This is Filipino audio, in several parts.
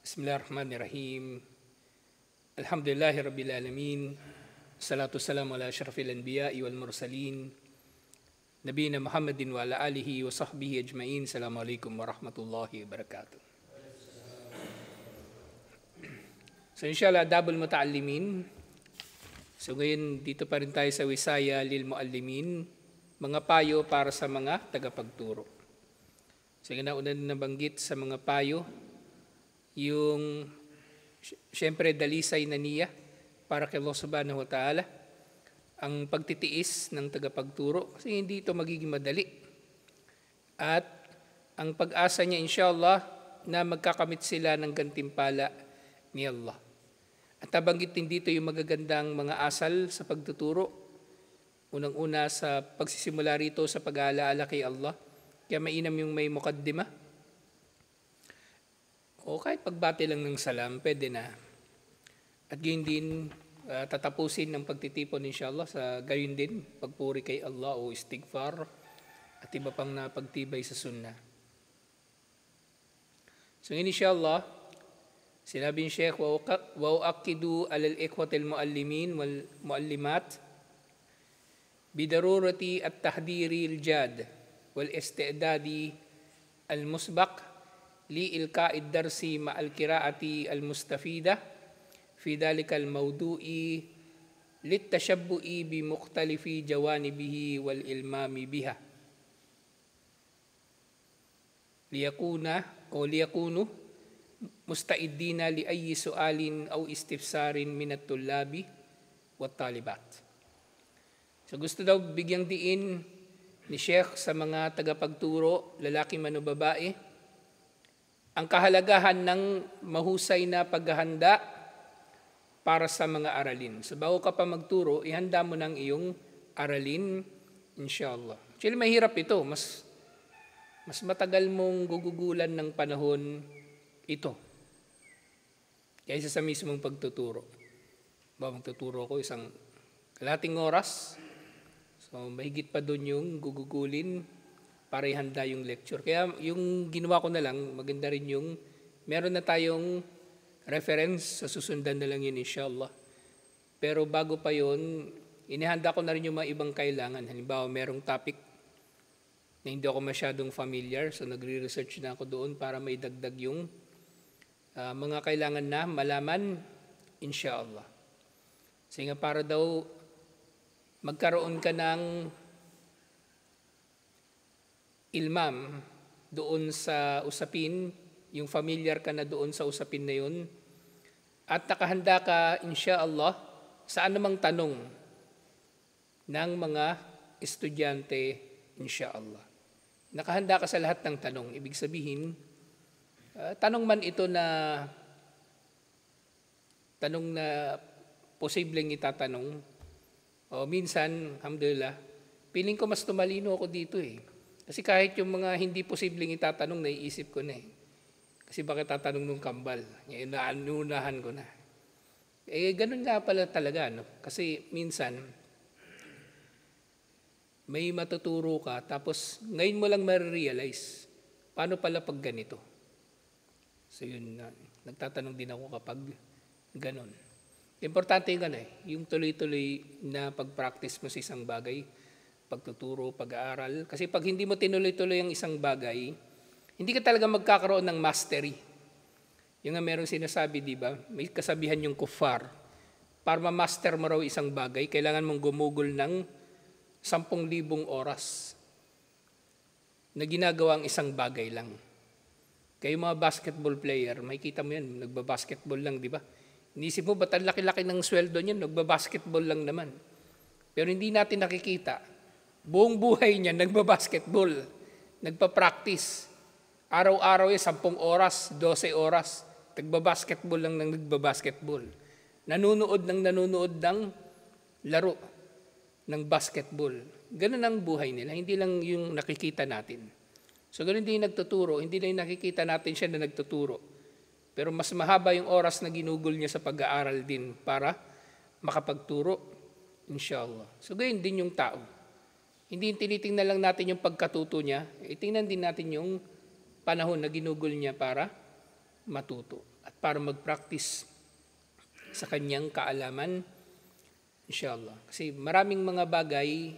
Bismillahirrahmanirrahim. Alhamdulillahi Rabbil Alamin. Salatu salamu ala asyrafil anbiya'i wal mursalin. Nabiyina Muhammadin wa ala alihi wa sahbihi ajma'in. Assalamualaikum warahmatullahi wabarakatuh. So inshallah, Adabul Muta'allimin. So ngayon, dito pa rin tayo sa Wisaya lil Mu'allimin. Mga payo para sa mga tagapagturo. So nauna na nabanggit sa mga payo, yung siyempre dalisay na niya para kay Allah subhanahu wa ta'ala, ang pagtitiis ng tagapagturo kasi hindi ito magiging madali. At ang pag-asa niya inshallah na magkakamit sila ng gantimpala ni Allah. At nabanggit din dito yung magagandang mga asal sa pagtuturo. Unang-una sa pagsisimula rito sa pag-aalaala kay Allah. Kaya mainam yung may mukaddimah. O kahit pagbati lang ng salam, pwede na. At gayon din, tatapusin ng pagtitipon inshallah sa gayon din, pagpuri kay Allah o istighfar at iba pang napagtibay sa sunnah. So inshallah, sinabi ni Sheikh, wa uakidu alal ikhwatil muallimin wal muallimat bidarurati at-tahdiri al-jad wal istidadi al-musbaq لإلقاء الدرس مع القراءة المستفيدة في ذلك الموضوع للتشبؤ بمختلف جوانبه والإلمام بها ليكونوا مستعدين لأي سؤال أو استفسار من الطلاب والطالبات. So gusto daw bigyang diin ni Sheikh sa mga tagapagturo, lalaki man o babae, ang kahalagahan ng mahusay na paghahanda para sa mga aralin. So bago ka pa magturo, ihanda mo ng iyong aralin, inshallah. Actually, mahirap ito. Mas matagal mong gugugulan ng panahon ito kaysa sa mismong pagtuturo. Magtuturo ko isang kalahating oras. So mahigit pa doon yung gugugulin para ihanda yung lecture. Kaya yung ginawa ko na lang, maganda rin yung meron na tayong reference, sa susundan na lang yun inshallah. Pero bago pa yun, inihanda ko na rin yung mga ibang kailangan. Halimbawa, merong topic na hindi ako masyadong familiar, so nagre-research na ako doon para may dagdag yung mga kailangan na malaman inshallah. Kasi nga para daw magkaroon ka ng ilmam doon sa usapin, yung familiar ka na doon sa usapin na yun, at nakahanda ka insyaallah sa anumang tanong ng mga estudyante insyaallah. Nakahanda ka sa lahat ng tanong. Ibig sabihin, tanong man ito na posibleng itatanong, o minsan, alhamdulillah, piling ko mas tumalino ako dito eh. Kasi kahit yung mga hindi posibleng itatanong, naiisip ko na eh. Kasi bakit tatanong nung kambal? Naanunahan ko na. Ganun nga pala talaga. No? Kasi minsan, may matuturo ka, tapos ngayon mo lang ma-realize, paano pala pag ganito? So yun, nagtatanong din ako kapag ganun. Importante yung yung tuloy-tuloy na pag-practice mo sa isang bagay, pagtuturo, pag-aaral. Kasi pag hindi mo tinuloy-tuloy ang isang bagay, hindi ka talaga magkakaroon ng mastery. Yung nga merong sinasabi, di ba? May kasabihan yung kuffar. Para ma-master mo raw isang bagay, kailangan mong gumugol ng 10,000 oras na ginagawa ang isang bagay lang. Kayo mga basketball player, makikita mo yan, nagbabasketball lang, di ba? Inisip mo, ba't ang laki-laki ng sweldo niyan? Nagbabasketball lang naman. Pero hindi natin nakikita. Buong buhay niya, nagbabasketball, nagpa-practice. Araw-araw 10 oras, 12 oras, nagbabasketball lang ng nagbabasketball. Nanunood ng laro ng basketball. Ganun ang buhay nila, hindi lang yung nakikita natin. So ganun din yung nagtuturo, hindi lang yung nakikita natin siya na nagtuturo. Pero mas mahaba yung oras na ginugol niya sa pag-aaral din para makapagturo, inshallah. So ganun din yung tao. Hindi tinitingnan lang natin yung pagkatuto niya, itingnan din natin yung panahon na ginugol niya para matuto at para mag-practice sa kanyang kaalaman, inshallah. Kasi maraming mga bagay,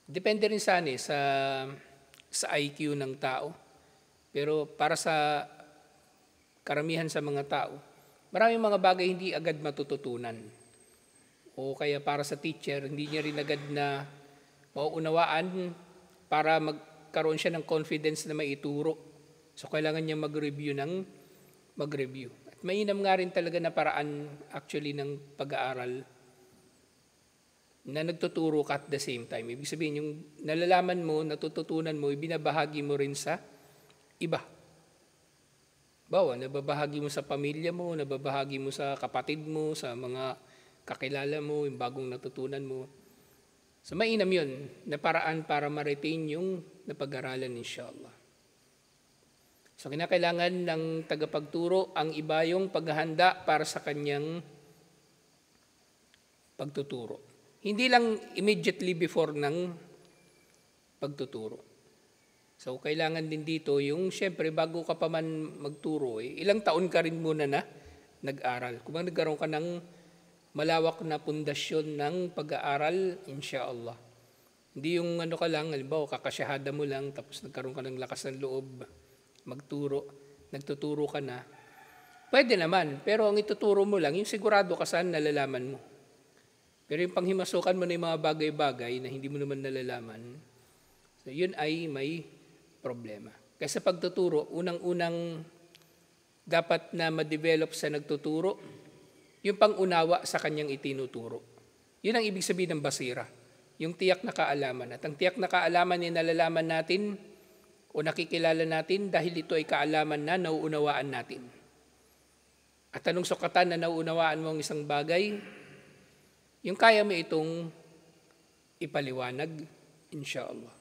depende rin sa IQ ng tao. Pero para sa karamihan sa mga tao, maraming mga bagay hindi agad matututunan. O kaya para sa teacher, hindi niya rin agad na mauunawaan para magkaroon siya ng confidence na maituro. So kailangan niya mag-review. At mainam nga rin talaga na paraan actually ng pag-aaral na nagtuturo ka at the same time. Ibig sabihin, yung nalalaman mo, natututunan mo, ibinabahagi mo rin sa iba. Bawa, nababahagi mo sa pamilya mo, nababahagi mo sa kapatid mo, sa mga kakilala mo, yung bagong natutunan mo. So mainam yun, na paraan para ma-retain yung napag-aralan inshallah. So kinakailangan ng tagapagturo ang iba yung paghahanda para sa kanyang pagtuturo. Hindi lang immediately before ng pagtuturo. So kailangan din dito yung syempre bago ka pa man magturo, ilang taon ka rin muna na nag-aral. Kung nagkaroon ka ng malawak na pundasyon ng pag-aaral, inshallah. Hindi yung ka lang, halimbawa kakasyahada mo lang, tapos nagkaroon ka ng lakas ng loob, magturo, nagtuturo ka na. Pwede naman, pero ang ituturo mo lang, yung sigurado ka saan nalalaman mo. Pero yung panghimasukan mo na yung mga bagay-bagay na hindi mo naman nalalaman, so yun ay may problema. Kasi sa pagtuturo, unang-unang dapat na ma-develop sa nagtuturo, yung pangunawa sa kanyang itinuturo. Yun ang ibig sabihin ng basira, yung tiyak na kaalaman. At ang tiyak na kaalaman ay nalalaman natin o nakikilala natin dahil ito ay kaalaman na nauunawaan natin. At anong sukatan na nauunawaan mo ang isang bagay? Yung kaya mo itong ipaliwanag, inshallah.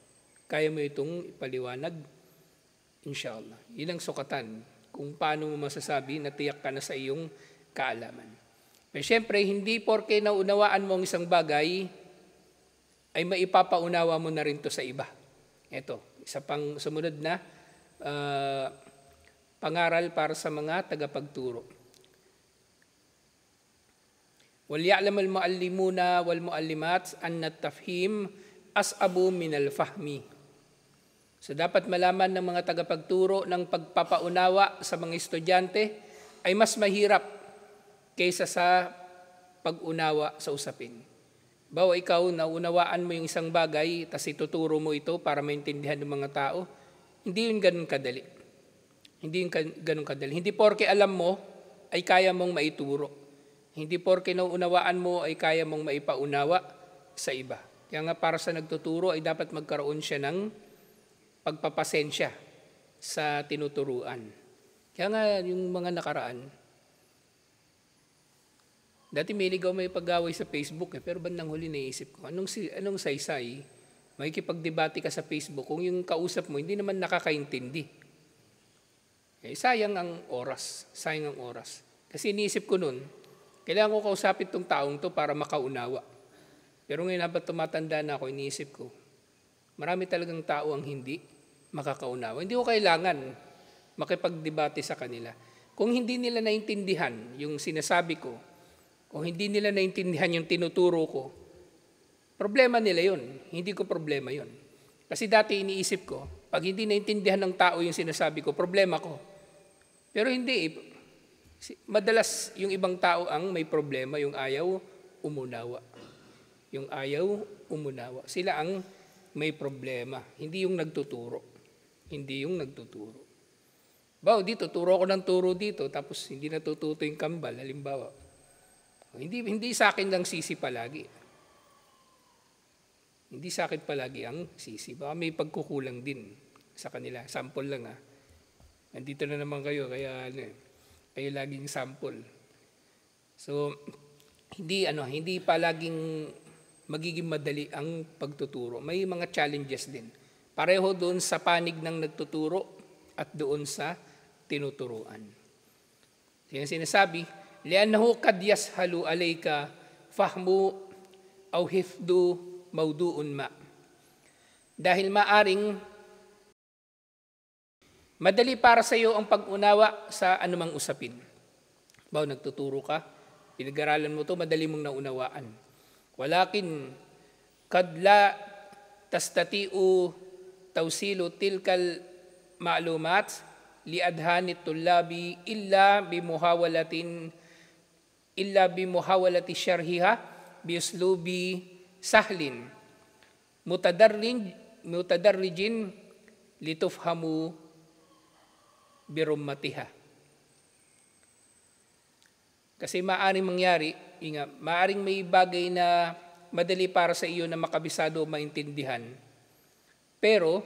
Kaya mo itong ipaliwanag, inshallah. Yun ang sukatan kung paano mo masasabi na tiyak ka na sa iyong kaalaman. Pero syempre, hindi porke naunawaan mo ang isang bagay, ay maipapaunawa mo na rin to sa iba. Ito, isa pang sumunod na pangaral para sa mga tagapagturo. وَلْيَعْلَمَ الْمُعَلِّمُونَ وَالْمُعَلِّمَاتِ أَنَّ التَّفْهِيمَ أَصْعَبُ مِنَ الْفَهْمِ. So dapat malaman ng mga tagapagturo ng pagpapaunawa sa mga estudyante ay mas mahirap kaysa sa pag-unawa sa usapin. Bawa ikaw, naunawaan mo yung isang bagay, tas ituturo mo ito para maintindihan ng mga tao, hindi yun ganun kadali. Hindi porke alam mo, ay kaya mong maituro. Hindi porke nauunawaan mo, ay kaya mong maipaunawa sa iba. Kaya nga para sa nagtuturo, ay dapat magkaroon siya ng pagpapasensya sa tinuturuan. Kaya nga yung mga nakaraan, dati may ligaw may pag-away sa Facebook, pero bandang huli naisip ko, anong saysay, makikipagdebate ka sa Facebook kung yung kausap mo hindi naman nakakaintindi. Sayang ang oras. Kasi iniisip ko nun, kailangan ko kausapin itong taong to para makaunawa. Pero ngayon habang tumatanda na ako, iniisip ko, marami talagang tao ang hindi makakaunawa. Hindi ko kailangan makipagdebate sa kanila. Kung hindi nila naintindihan yung sinasabi ko, o hindi nila naintindihan yung tinuturo ko, problema nila yun. Hindi ko problema yun. Kasi dati iniisip ko, pag hindi naintindihan ng tao yung sinasabi ko, problema ko. Pero hindi. Madalas yung ibang tao ang may problema, yung ayaw umunawa. Sila ang may problema, hindi yung nagtuturo. Bawa dito, turo ko ng turo dito, tapos hindi natututo yung kambal, halimbawa. Hindi sa akin lang sisi palagi. Hindi sa akin palagi ang sisi. Baka may pagkukulang din sa kanila. Sample lang Nandito na naman kayo, kaya kayo laging sample. So, hindi palaging magiging madali ang pagtuturo. May mga challenges din. Pareho doon sa panig ng nagtuturo at doon sa tinuturuan. Yung sinasabi, لِأَنَّهُ قَدْ يَسْهَلُ عَلَيْكَ فَهْمُ أَوْ حِفْظُ مَوْضُوعٌ مَا. Dahil maaring Madali para sa iyo ang pag-unawa sa anumang usapin. Nagtuturo ka, pinag-aralan mo to, madali mong naunawaan. Walakin kadla tastatiu tawsilu tilkal ma'lumat liadhani tullabi illa bimuhawalati syarhiha biuslubi sahlin mutadarrijin litufhamu birummatiha. Kasi maaring mangyari, maaring may bagay na madali para sa iyo na makabisado o maintindihan. Pero,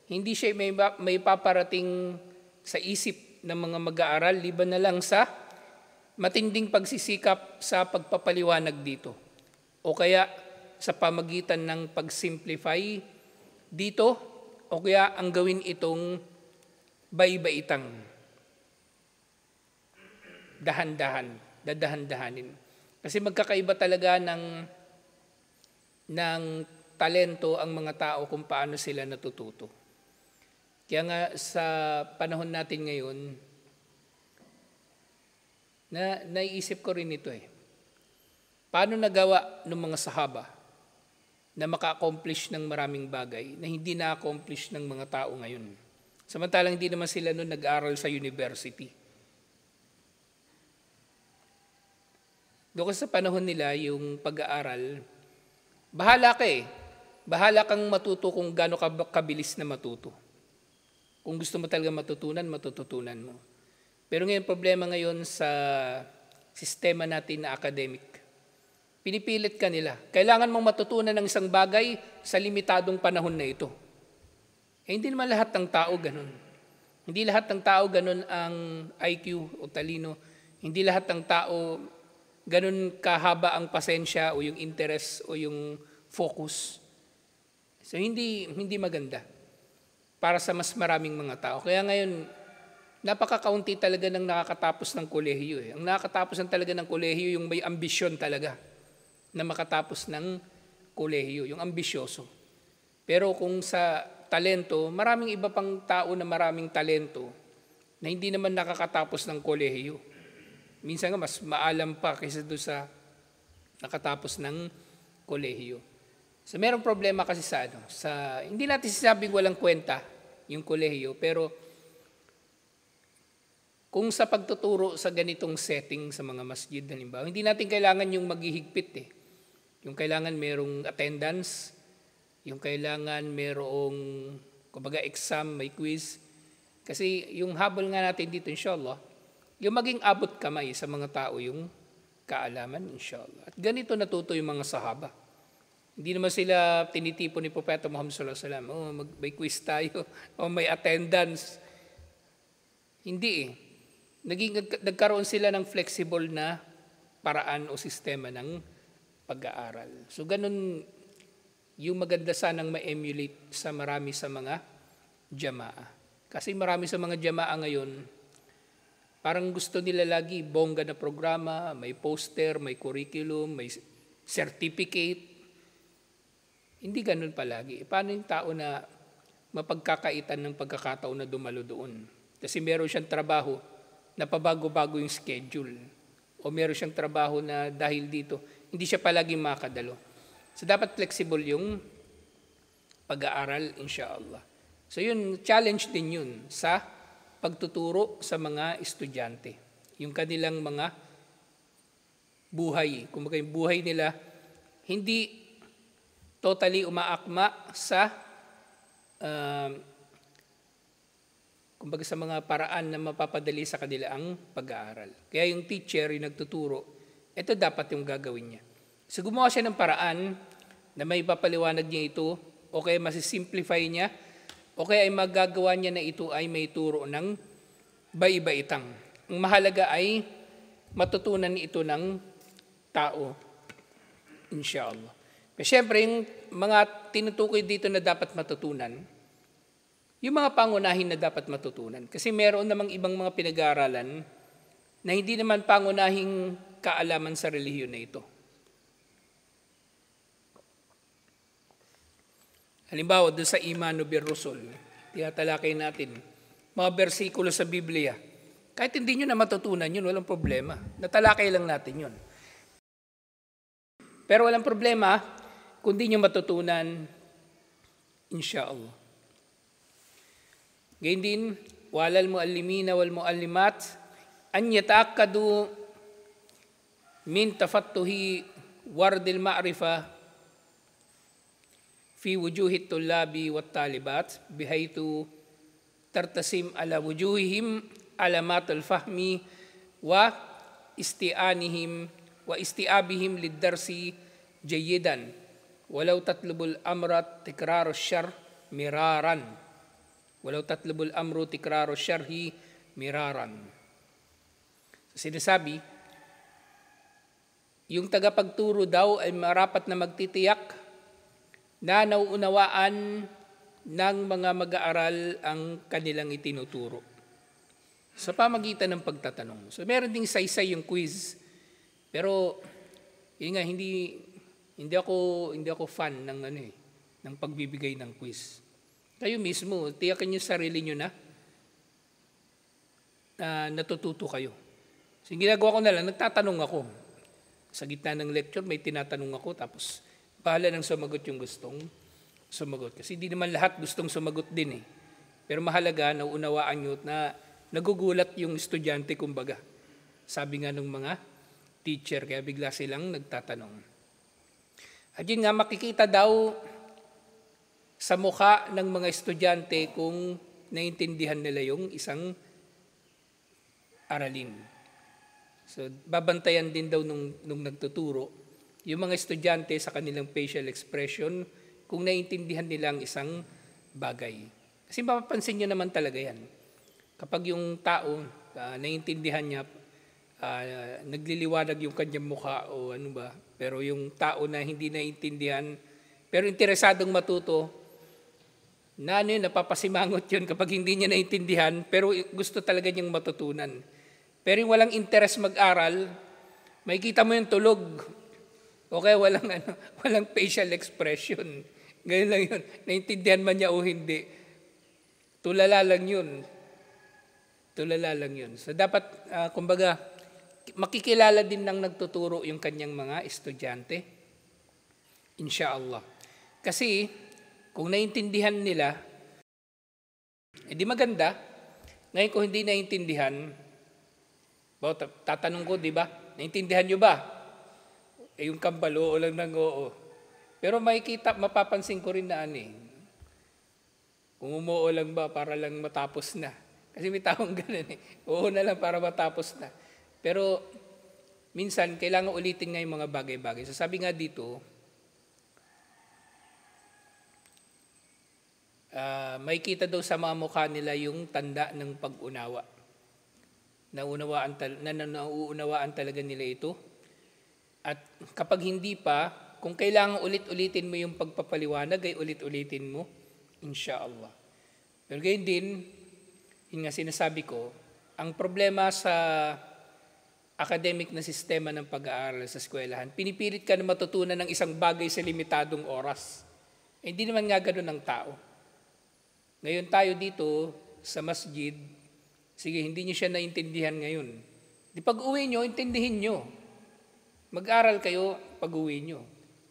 hindi siya may paparating sa isip ng mga mag-aaral, liban na lang sa matinding pagsisikap sa pagpapaliwanag dito. O kaya sa pamagitan ng pag-simplify dito, o kaya ang gawin itong bai-baitang. Dadahan-dahanin. Kasi magkakaiba talaga ng talento ang mga tao kung paano sila natututo. Kaya nga sa panahon natin ngayon, naiisip ko rin ito Paano nagawa ng mga sahaba na maka-accomplish ng maraming bagay na hindi na-accomplish ng mga tao ngayon? Samantalang hindi naman sila noon nag-aral sa university. Doon sa panahon nila, yung pag-aaral, bahala ka Bahala kang matuto kung gaano kabilis na matuto. Kung gusto mo talaga matututunan mo. Pero ngayon, problema ngayon sa sistema natin na academic. Pinipilit ka nila. Kailangan mong matutunan ng isang bagay sa limitadong panahon na ito. Hindi naman lahat ng tao ganun. Hindi lahat ng tao ganun ang IQ o talino. Hindi lahat ng tao ganun kahaba ang pasensya o yung interest o yung focus. So hindi maganda para sa mas maraming mga tao. Kaya ngayon, napaka-kaunti talaga ng nakakatapos ng kolehiyo. Ang nakakatapos talaga ng kolehiyo, yung may ambisyon talaga na makatapos ng kolehiyo, yung ambisyoso. Pero kung sa talento, maraming iba pang tao na maraming talento na hindi naman nakakatapos ng kolehiyo. Minsan nga mas maalam pa kaysa doon sa nakatapos ng kolehiyo. So merong problema kasi sa hindi natin sasabing walang kwenta yung kolehiyo, pero kung sa pagtuturo sa ganitong setting sa mga masjid, halimbawa, hindi natin kailangan yung maghihigpit Yung kailangan merong attendance, yung kailangan merong exam, may quiz. Kasi yung habol nga natin dito, inshallah, yung maging abot kamay sa mga tao yung kaalaman, inshallah. At ganito natuto yung mga sahaba. Hindi naman sila tinitipon ni Propeta Muhammad sallallahu alaihi wasallam, may quiz tayo, o may attendance. Hindi nagkaroon sila ng flexible na paraan o sistema ng pag-aaral. So ganun yung maganda sanang ma-emulate sa marami sa mga jamaa. Kasi marami sa mga jamaa ngayon, parang gusto nila lagi bongga na programa, may poster, may curriculum, may certificate. Hindi ganun palagi. Paano yung tao na mapagkakaitan ng pagkakataon na dumalo doon? Kasi meron siyang trabaho na pabago-bago yung schedule. O meron siyang trabaho na dahil dito, hindi siya palaging makadalo. So dapat flexible yung pag-aaral, inshallah. So yun, challenge din yun sa pagtuturo sa mga estudyante. Yung kanilang mga buhay. Kumbaga yung buhay nila, hindi totally umaakma sa sa mga paraan na mapapadali sa kanila ang pag-aaral. Kaya yung teacher, yung nagtuturo, ito dapat yung gagawin niya. So gumawa siya ng paraan na may papaliwanag niya ito, o kaya masisimplify niya, o kaya ay magagawa niya na ito ay may turo ng bai-baitang. Ang mahalaga ay matutunan ito ng tao, inshallah. Pero syempre, yung mga tinutukoy dito na dapat matutunan, yung mga pangunahin na dapat matutunan. Kasi meron namang ibang mga pinag-aaralan na hindi naman pangunahing kaalaman sa relihiyon na ito. Halimbawa, doon sa Imanu bir Rusul, tinatalakay natin, mga bersikulo sa Biblia. Kahit hindi nyo na matutunan yun, walang problema. Natalakay lang natin yun. Pero walang problema kung di nyo matutunan, insyaallah. Gayun din, walal muallimina wal muallimat an yata'akkadu min tafattuhi wardil ma'rifa fi wujuhi tullabi wat talibat bihaitu tartasim ala wujuhihim alamatul fahmi wa isti'abihim lid-darsi jayyidan walau tatlubul amrat tikrarus syarh miraran walau tatlubul amru tikrarus syarhi miraran. Sinasabi, yung tagapagturo daw ay marapat na magtitiyak na nauunawaan ng mga mag-aaral ang kanilang itinuturo sa pamagitan ng pagtatanong. So meron ding saysay yung quiz. Pero yun nga, hindi ako fan ng ng pagbibigay ng quiz. Kayo mismo, tiyakin yung sarili nyo na natututo kayo. So ginagawa ko na lang, nagtatanong ako. Sa gitna ng lecture, may tinatanong ako, tapos bahala nang sumagot yung gustong sumagot. Kasi di naman lahat gustong sumagot din eh. Pero mahalaga, nauunawaan nyo na nagugulat yung estudyante, kumbaga. Sabi nga ng mga teacher, kaya bigla silang nagtatanong. At yun nga, makikita daw sa mukha ng mga estudyante kung naiintindihan nila yung isang aralin. So, babantayan din daw nung nagtuturo, yung mga estudyante sa kanilang facial expression, kung naiintindihan nila ang isang bagay. Kasi mapapansin nyo naman talaga yan. Kapag yung tao, naiintindihan niya, nagliliwanag yung kanyang mukha o ano ba, pero yung tao na hindi naiintindihan, pero interesadong matuto, napapasimangot yun kapag hindi niya naiintindihan, pero gusto talaga niyang matutunan. Pero yung walang interest mag-aral, makikita mo yung tulog. Okay, walang facial expression. Ganyan lang yun. Naintindihan man niya o hindi. Tulala lang yun. So dapat, kumbaga, makikilala din ng nagtuturo yung kanyang mga estudyante. Insyaallah. Kasi, kung naintindihan nila, di maganda. Ngayon kung hindi naintindihan, tatanong ko, di ba? Naintindihan nyo ba? Yung kambal, oo lang ng oo. Pero mapapansin ko rin na kung umuo lang ba, para lang matapos na. Kasi may taong ganun Oo na lang para matapos na. Pero minsan, kailangan ulitin nga yung mga bagay-bagay. So sabi nga dito, makikita daw sa mga mukha nila yung tanda ng pag-unawa. Nauunawaan talaga nila ito. At kapag hindi pa, kung kailangan ulit-ulitin mo yung pagpapaliwanag, ay ulit-ulitin mo, insyaallah. Pero gayon din, yun nga sinasabi ko, ang problema sa academic na sistema ng pag-aaral sa eskwelahan, pinipilit ka na matutunan ng isang bagay sa limitadong oras. Hindi naman nga ganun ang tao. Ngayon tayo dito sa masjid, sige, hindi niyo siya naintindihan ngayon. Di pag-uwi nyo, intindihin nyo. Mag-aral kayo pag-uwi nyo.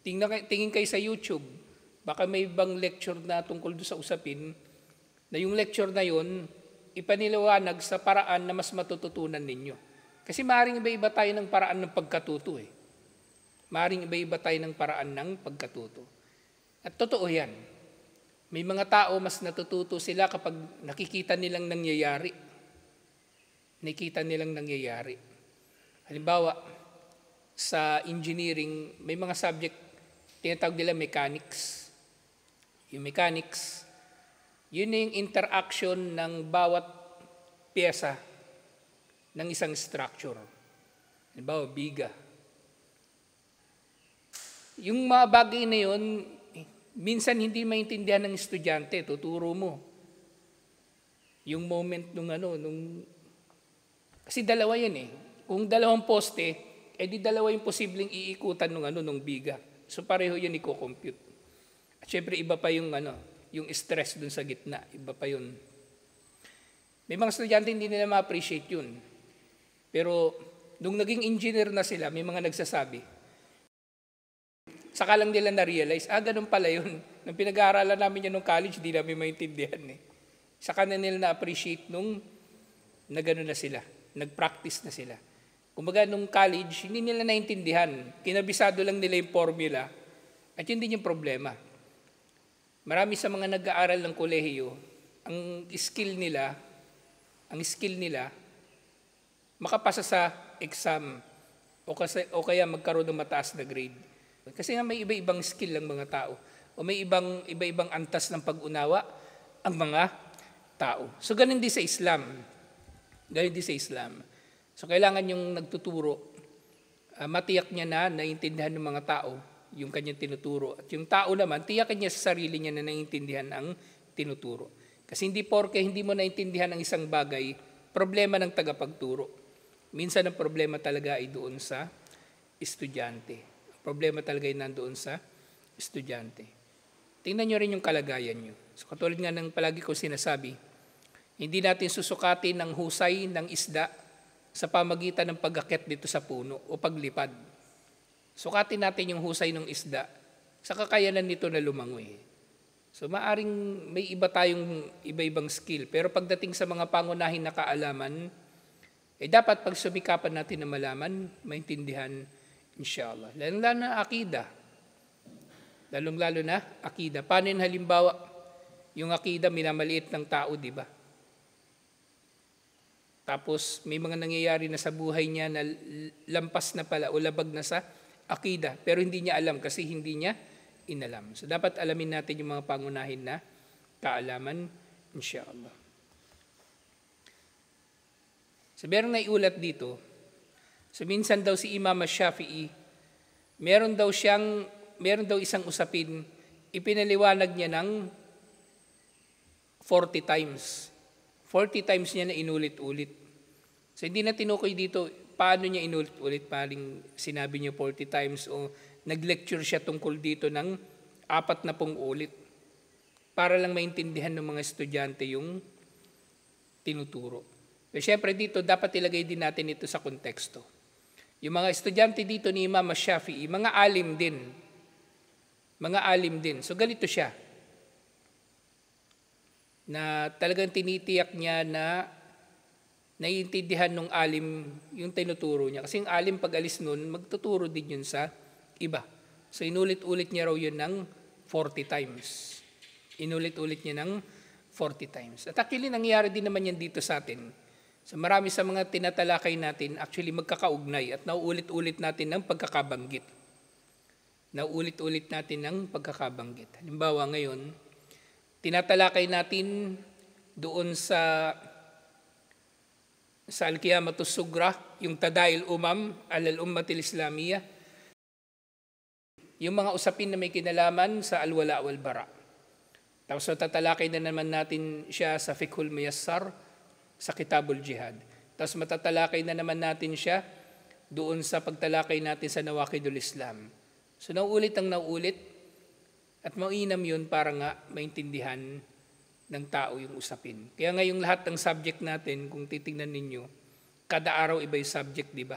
Tingin kayo sa YouTube. Baka may ibang lecture na tungkol doon sa usapin, na yung lecture na yun, ipaniliwanag sa paraan na mas matututunan ninyo. Kasi maaaring iba-iba tayo ng paraan ng pagkatuto eh. Maaaring iba-iba tayo ng paraan ng pagkatuto. At totoo yan. May mga tao mas natututo sila kapag nakikita nilang nangyayari. Halimbawa, sa engineering, may mga subject, tinatawag nila mechanics. Yung mechanics, yun yung interaction ng bawat pyesa ng isang structure. Halimbawa, biga. Yung mga bagay na yun, minsan hindi maintindihan ng estudyante, tuturo mo. Yung moment kasi dalawa yan eh. Kung dalawang poste, di dalawa yung posibleng iikutan nung biga. So pareho yun i-compute. At syempre iba pa yung stress dun sa gitna. Iba pa yun. May mga estudyante hindi nila ma-appreciate yun. Pero nung naging engineer na sila, may mga nagsasabi, saka lang nila na-realize, ganun pala yun. Nung pinag-aaralan namin yan nung college, di namin maintindihan eh. Saka na nila na-appreciate nung na gano'n na sila, nag-practice na sila. Kumbaga nung college, hindi nila naintindihan. Kinabisado lang nila yung formula at yun din yung problema. Marami sa mga nag-aaral ng kolehiyo, ang skill nila, makapasa sa exam o kaya magkaroon ng mataas na grade. Kasi nga may iba-ibang skill ang mga tao o may iba-ibang antas ng pag-unawa ang mga tao. So ganun din sa Islam. So kailangan yung nagtuturo, matiyak niya na naiintindihan ng mga tao yung kanyang tinuturo. At yung tao naman, tiyakin niya sa sarili niya na naiintindihan ang tinuturo. Kasi hindi porke hindi mo naiintindihan ang isang bagay, problema ng tagapagturo. Minsan ang problema talaga ay doon sa estudyante. Problema talaga ay nandoon sa estudyante. Tingnan nyo rin yung kalagayan nyo. So katulad nga ng palagi ko sinasabi, hindi natin susukatin ng husay ng isda sa pamagitan ng pag-akyat dito sa puno o paglipad. Sukatin natin yung husay ng isda sa kakayanan nito na lumangoy. So maaring may iba tayong iba-ibang skill, pero pagdating sa mga pangunahin na kaalaman, dapat pag sumikapan natin na malaman, maintindihan, inshallah. Lalong-lalo na akida. Lalong-lalo na akida. Paano yung halimbawa, yung akida minamaliit ng tao, di ba? Tapos may mga nangyayari na sa buhay niya na lampas na pala o labag na sa akida, pero hindi niya alam kasi hindi niya inalam. So dapat alamin natin yung mga pangunahin na kaalaman, inshallah. So meron na iulat dito. So minsan daw si Imam Shafi'i, meron daw isang usapin, ipinaliwanag niya ng 40 times. 40 times niya na inulit-ulit. So hindi na tinukoy dito paano niya inulit-ulit, paring sinabi niya 40 times o nag-lecture siya tungkol dito ng 40 ulit para lang maintindihan ng mga estudyante yung tinuturo. Pero syempre dito dapat ilagay din natin ito sa konteksto. Yung mga estudyante dito ni Imam Shafi'i, mga alim din. So ganito siya, na talagang tinitiyak niya na naiintindihan ng alim yung tinuturo niya. Kasi yung alim pag alis nun, magtuturo din yun sa iba. So inulit-ulit niya raw yun ng 40 times. Inulit-ulit niya ng 40 times. At actually, nangyayari din naman yan dito sa atin. So marami sa mga tinatalakay natin, actually magkakaugnay at nauulit-ulit natin ng pagkakabanggit. Halimbawa ngayon, tinatalakay natin doon sa Al-Qiyamatus Sugra, yung Tadail Umam, Al-Ummatil Islamiyah, yung mga usapin na may kinalaman sa Al-Wala wal Bara. Tapos tatalakay na naman natin siya sa Fiqhul Muyassar, sa Kitabul Jihad. Tapos matatalakay na naman natin siya doon sa pagtalakay natin sa Nawaqidul Islam. So nauulit at mainam yun para nga maintindihan ng tao yung usapin. Kaya ngayong lahat ng subject natin, kung titingnan ninyo, kada araw iba yung subject, di ba?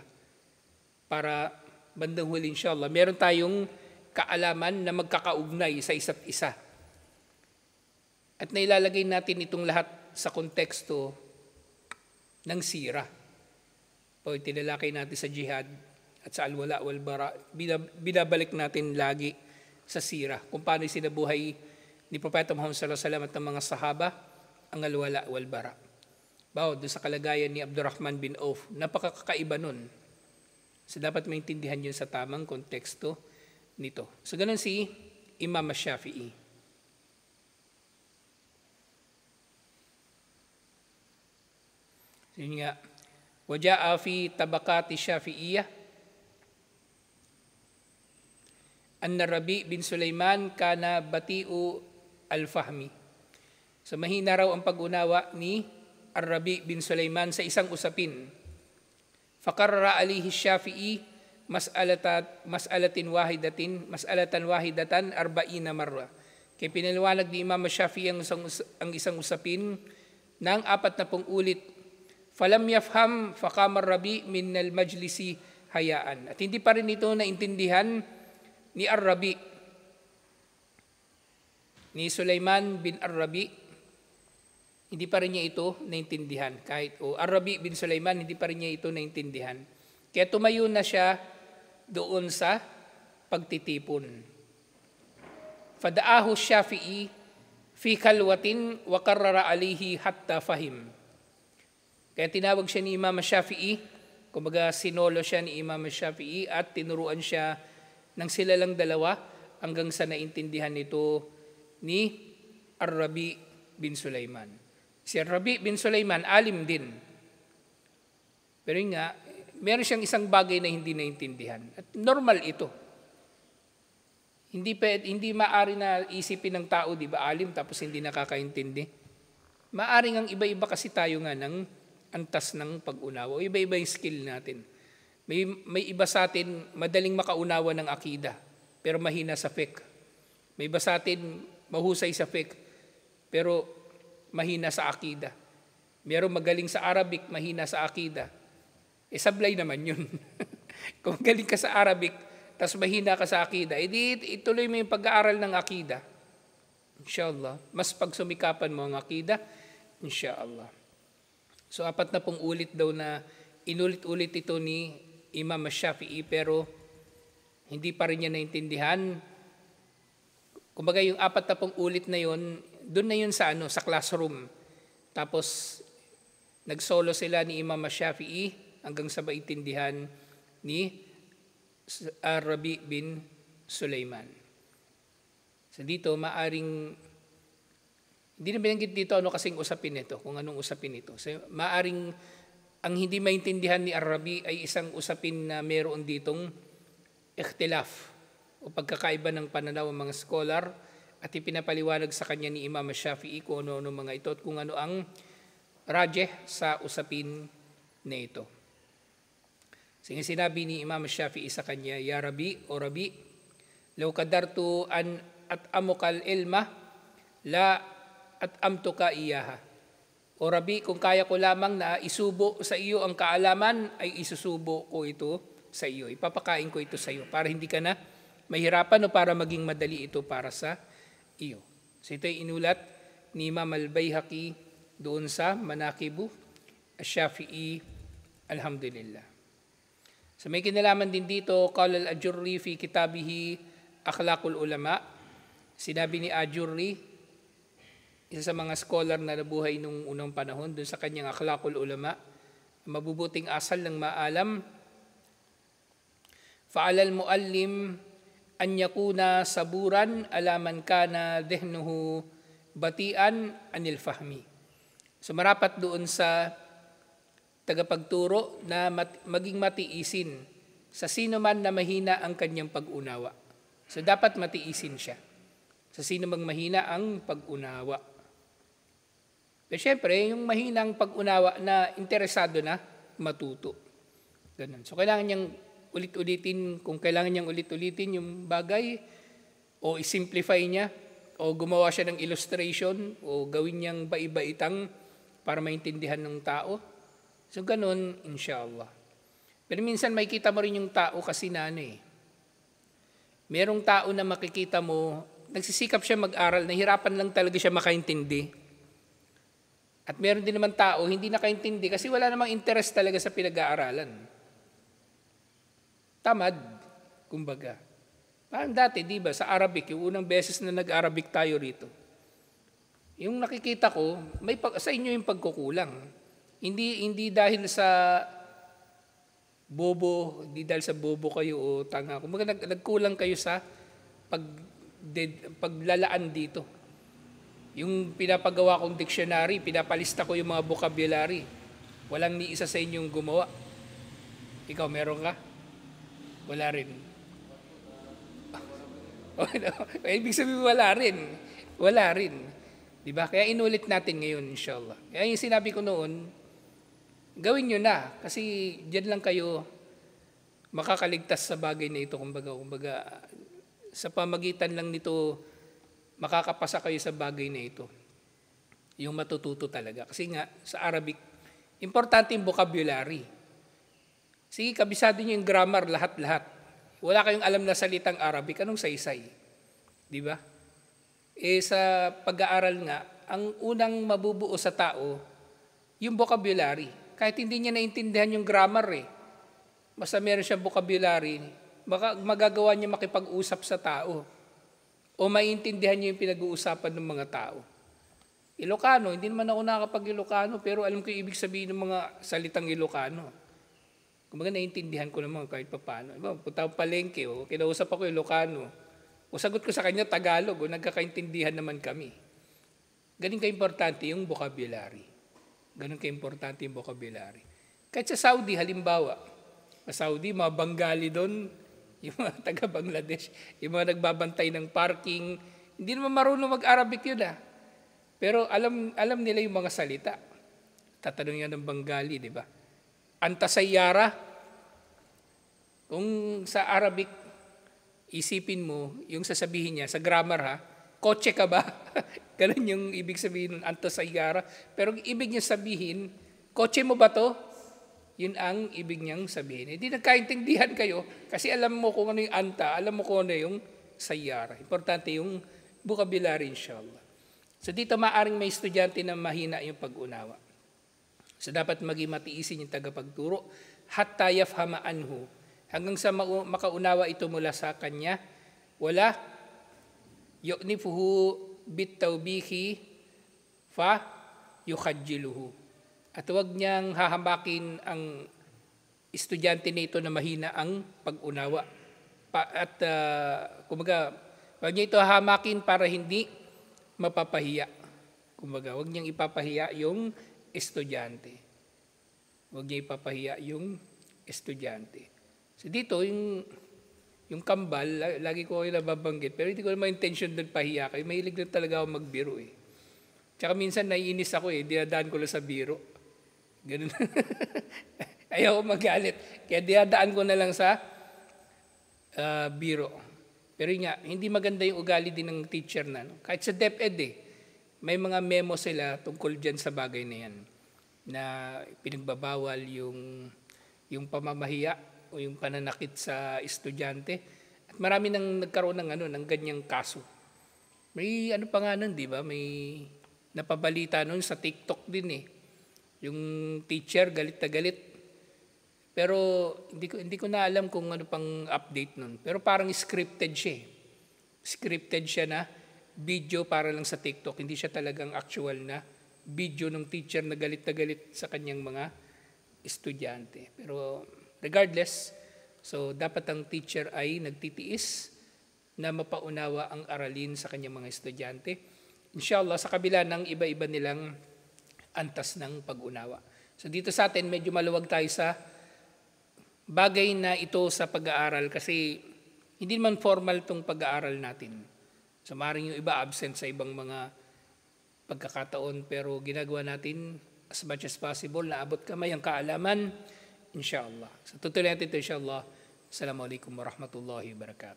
Para bandang huli, inshallah, meron tayong kaalaman na magkakaugnay sa isa't isa. At nailalagay natin itong lahat sa konteksto ng sira. Pag tinalakay natin sa jihad at sa al-wala wal bara, binabalik natin lagi sa sira, kung paano sinabuhay ni Propeta Muhammad sallallahu alaihi wasallam at ng mga sahaba ang al-wala wal bara. Doon sa kalagayan ni Abdurrahman bin Auf, napakakaiba nun. So dapat maintindihan yun sa tamang konteksto nito. So ganun si Imam Shafi'i. So yun nga, waja'a fi tabakati Shafi'iyah anna Rabi bin Sulaiman kana bati'u al-fahmi. So mahina raw ang pag-unawa ni Ar-Rabi bin Sulaiman sa isang usapin. Faqarra alihi Shafi'i mas'alatan wahidatan 40 marra. Kaya pinaliwanag ni Imam Shafi'i ang isang usapin ng 40 ulit. Falam yafham faqama Rabi min al-majlisi hayaan. At hindi pa rin ito naintindihan ni Ar-Rabi, ni Sulaiman bin Ar-Rabi. Hindi pa rin niya ito naintindihan. Ar-Rabi bin Sulaiman, hindi pa rin niya ito naintindihan. Kaya tumayo na siya doon sa pagtitipon. Fadaahu Shafi'i fi kalwatin wa karrara alihi hatta fahim. Kaya tinawag siya ni Imam Shafi'i, kumbaga sinolo siya ni Imam Shafi'i at tinuruan siya ng sila lang dalawa hanggang sa naintindihan nito ni Ar-Rabi bin Sulaiman. Si Ar-Rabi bin Sulaiman, alim din. Pero yun nga, meron siyang isang bagay na hindi naintindihan. At normal ito. Hindi maari na isipin ng tao, di ba, alim tapos hindi nakakaintindi. Maaring ang iba-iba kasi tayo nga ng antas ng pag-unawa. O iba-iba yung skill natin. May iba sa atin madaling makaunawa ng akida, pero mahina sa fiqh. May iba sa atin mahusay sa fiqh, pero mahina sa akida. Meron magaling sa Arabic, mahina sa akida. Sablay naman yun. Kung galing ka sa Arabic, tas mahina ka sa akida, ituloy mo yung pag-aaral ng akida. Inshallah. Mas pagsumikapan mo ang akida, inshallah. So 40 ulit daw na inulit-ulit ito ni Imam Shafi'i, pero hindi pa rin niya naintindihan. Kumbaga yung 40 ulit na yon, doon na yun sa classroom. Tapos nagsolo sila ni Imam Shafi'i hanggang sa maintindihan ni Ar-Rabi bin Sulaiman. So dito maaring hindi na binanggit dito kasing usapin nito, kung anong usapin ito. So maaring ang hindi maintindihan ni Ar-Rabi ay isang usapin na meron ditong ikhtilaf o pagkakaiba ng pananaw ng mga scholar, at ipinapaliwanag sa kanya ni Imam Shafi'i kung ano mga ito at kung ano ang rajeh sa usapin na ito. Sige, sinabi ni Imam Shafi'i sa kanya, Ya Rabi o Rabi, law kadartu an at'amukal ilma la at'amtuka iyaha. O Rabi, kung kaya ko lamang na isubo sa iyo ang kaalaman, ay isusubo ko ito sa iyo. Ipapakain ko ito sa iyo para hindi ka na mahirapan o para maging madali ito para sa iyo. So ito ay inulat ni Imam al-Baihaqi doon sa Manaqibu Ash-Shafi'i, alhamdulillah. So may kinalaman din dito, qala al-Ajurri fi kitabihi Akhlaqul Ulama. Sinabi ni Ajurri, isa sa mga scholar na nabuhay nung unang panahon, doon sa kanyang Akhlaqul Ulama, mabubuting asal ng maalam, fa'alal muallim an yakuna saburan alaman kana dehnuhu batian anil fahmi. So marapat doon sa tagapagturo na maging matiisin sa sino man na mahina ang kanyang pag-unawa. So dapat matiisin siya sa sino mang mahina ang pag-unawa. Pero syempre, yung mahinang pag-unawa na interesado na matuto. Ganun. So kailangan niyang ulit-ulitin, kung kailangan niyang ulit-ulitin yung bagay, o isimplify niya, o gumawa siya ng illustration, o gawin niyang baibaitang para maintindihan ng tao. So ganun, inshallah. Pero minsan makikita mo rin yung tao kasi merong tao na makikita mo, nagsisikap siya mag-aral, nahirapan lang talaga siya makaintindi. At meron din naman tao, hindi nakaintindi kasi wala namang interest talaga sa pinag-aaralan. Tamad, kumbaga. Parang dati, di ba, sa Arabic, yung unang beses na nag-Arabic tayo rito, yung nakikita ko, sa inyo yung pagkukulang. Hindi dahil sa bobo, hindi dahil sa bobo kayo o tanga. Kumbaga nagkulang kayo sa paglalaan dito. Yung pinapagawa kong dictionary, pinapalista ko yung mga vocabulary. Walang ni isa sa inyong gumawa. Ikaw, meron ka? Wala rin. Ibig sabihin, wala rin. Wala rin. Diba? Kaya inulit natin ngayon, inshallah. Kaya yung sinabi ko noon, gawin nyo na. Kasi dyan lang kayo makakaligtas sa bagay na ito. Kumbaga, sa pamagitan lang nito, makakapasa kayo sa bagay na ito. yung matututo talaga. Kasi nga, sa Arabic, importante yung vocabulary. Sige, kabisado niyo yung grammar, lahat-lahat. Wala kayong alam na salitang Arabic, anong saysay? Di ba? Sa pag-aaral nga, ang unang mabubuo sa tao, yung vocabulary. Kahit hindi niya naintindihan yung grammar basta meron siya vocabulary, magagawa niya makipag-usap sa tao. O maintindihan niya yung pinag-uusapan ng mga tao. Ilocano, hindi naman ako nakakapag-Ilocano, pero alam ko yung ibig sabihin ng mga salitang Ilocano. Kumbaga naiintindihan ko naman kahit paano. Punta ako palengke, kinausap ako Ilocano. O sagot ko sa kanya Tagalog, nagkakaintindihan naman kami. Ganun ka-importante yung vocabulary. Ganun ka-importante yung vocabulary. Kahit sa Saudi, halimbawa, sa Saudi, mga Bengali doon, yung mga taga-Bangladesh, yung mga nagbabantay ng parking, hindi naman marunong mag-Arabic yun Pero alam nila yung mga salita. Tatanong yan ng Bengali, di ba? Antasayara, kung sa Arabic, isipin mo, yung sasabihin niya, sa grammar kotse ka ba? Ganun yung ibig sabihin ng antasayara. Pero ibig niya sabihin, kotse mo ba to? Yun ang ibig niyang sabihin. Hindi nagkaintindihan kayo kasi alam mo kung ano yung anta, alam mo kung ano yung sayara. Importante yung vocabulary, inshallah. So dito maaring may estudyante na mahina yung pag-unawa. So dapat maging matiisin yung tagapagturo. Hatta yafhama anhu. Hanggang sa makaunawa ito mula sa kanya. Wala yu'nifuhu bittawbihi fa yukhajjiluhu. At huwag niyang hahamakin ang estudyante nito na mahina ang pag-unawa. Kumbaga, huwag niya ito hahamakin para hindi mapapahiya. Kumbaga, huwag niyang ipapahiya yung estudyante. Huwag niya ipapahiya yung estudyante. So dito, yung kambal, lagi ko kayo nababanggit, pero hindi ko naman intention doon pahiya kayo. Mahilig na talaga ako magbiro Tsaka minsan naiinis ako dinadaan ko lang sa biro. Ganun. Ayaw ko magalit. Kaya dinadaan ko na lang sa biro. Pero nga, hindi maganda yung ugali din ng teacher na. Kahit sa DepEd may mga memo sila tungkol dyan sa bagay na yan. Na pinagbabawal yung pamamahiya o yung pananakit sa estudyante. At marami nang nagkaroon ng ganyang kaso. May pa nga nun, di ba? May napabalita nun sa TikTok din Yung teacher galit na galit. Pero hindi ko na alam kung ano pang update nun. Pero parang scripted siya. Scripted siya na video para lang sa TikTok. Hindi siya talagang actual na video ng teacher na galit sa kanyang mga estudyante. Pero regardless, so dapat ang teacher ay nagtitiis na mapaunawa ang aralin sa kanyang mga estudyante. Inshallah, sa kabila ng iba-iba nilang antas ng pag-unawa. So dito sa atin, medyo maluwag tayo sa bagay na ito sa pag-aaral kasi hindi naman formal itong pag-aaral natin. So maaaring yung iba absent sa ibang mga pagkakataon pero ginagawa natin as much as possible na abot kamay ang kaalaman, inshallah. So tutuloy natin ito, inshallah. Assalamualaikum warahmatullahi wabarakatuh.